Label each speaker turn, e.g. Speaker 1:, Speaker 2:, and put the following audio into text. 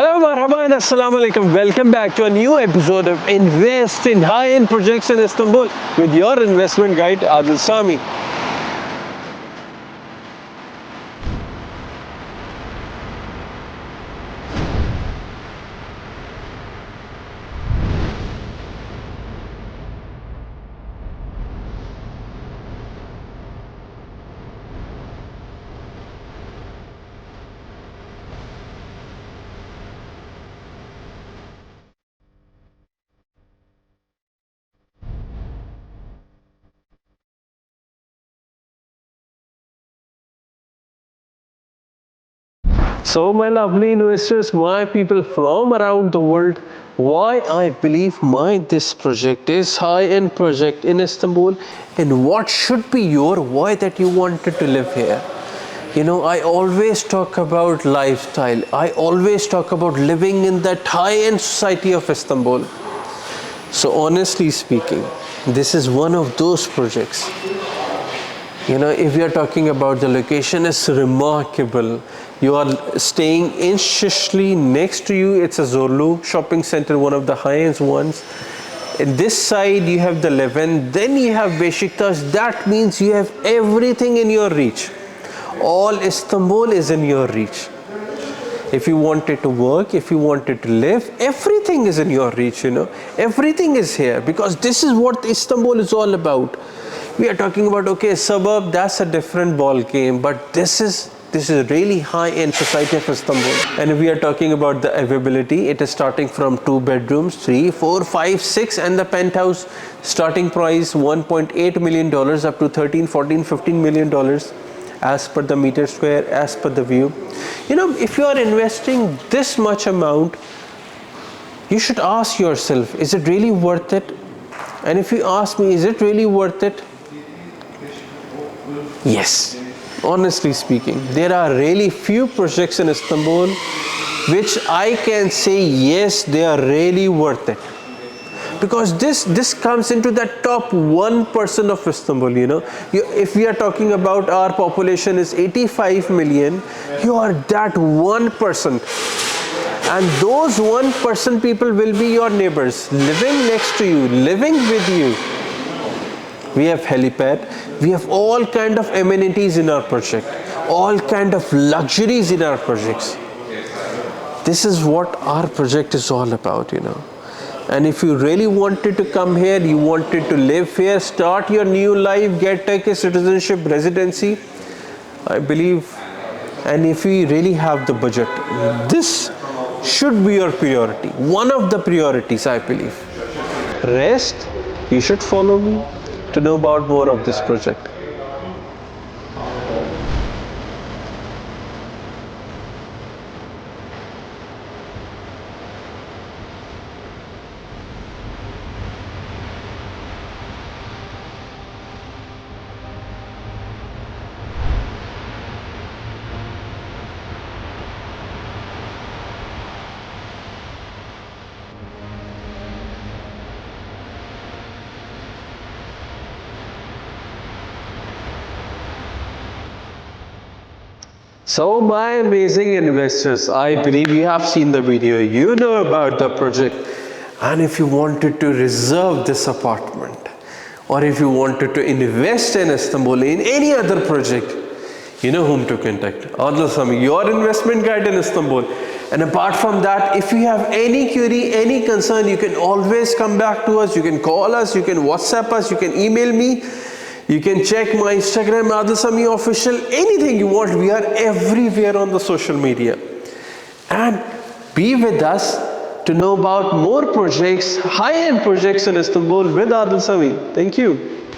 Speaker 1: Hello, marhaba and assalamu alaikum. Welcome back to a new episode of Invest in High-End Projects in Istanbul with your investment guide Adil Sami. So my lovely investors, my people from around the world, why I believe this project is high-end project in Istanbul, and what should be your why that you wanted to live here. You know, I always talk about lifestyle. I always talk about living in that high-end society of Istanbul. So honestly speaking, this is one of those projects. You know, if we are talking about the location, it's remarkable. You are staying in Şişli. Next to you, it's a Zorlu shopping center, one of the high-end ones. In this side, you have the Levant. Then you have Beşiktaş. That means you have everything in your reach. All Istanbul is in your reach. If you wanted to work, if you wanted to live, everything is in your reach, you know. Everything is here because this is what Istanbul is all about. We are talking about, okay, suburb, that's a different ball game, but this is really high-end society of Istanbul. And if we are talking about the availability, it is starting from 2 bedrooms, 3, 4, 5, 6, and the penthouse starting price $1.8 million up to $13, $14, $15 million as per the meter square, as per the view. You know, if you are investing this much amount, you should ask yourself, is it really worth it? And if you ask me, is it really worth it? Yes. Honestly speaking, there are really few projects in Istanbul which I can say yes, they are really worth it. Because this comes into that top 1% of Istanbul, you know. If we are talking about our population is 85 million, you are that 1%. And those 1% people will be your neighbors, living next to you, living with you. We have helipad, we have all kind of amenities in our project, all kind of luxuries in our projects. This is what our project is all about, you know. And if you really wanted to come here, you wanted to live here, start your new life, take a citizenship, residency, I believe, and if you really have the budget, this should be your priority, one of the priorities, I believe. Rest, you should follow me to know about more of this project. So my amazing investors, I believe you have seen the video, you know about the project, and if you wanted to reserve this apartment or if you wanted to invest in Istanbul in any other project, you know whom to contact. Adil Sami, your investment guide in Istanbul. And apart from that, if you have any query, any concern, you can always come back to us, you can call us, you can WhatsApp us, you can email me. You can check my Instagram, Adil Sami official, anything you want. We are everywhere on the social media. And be with us to know about more projects, high-end projects in Istanbul with Adil Sami. Thank you.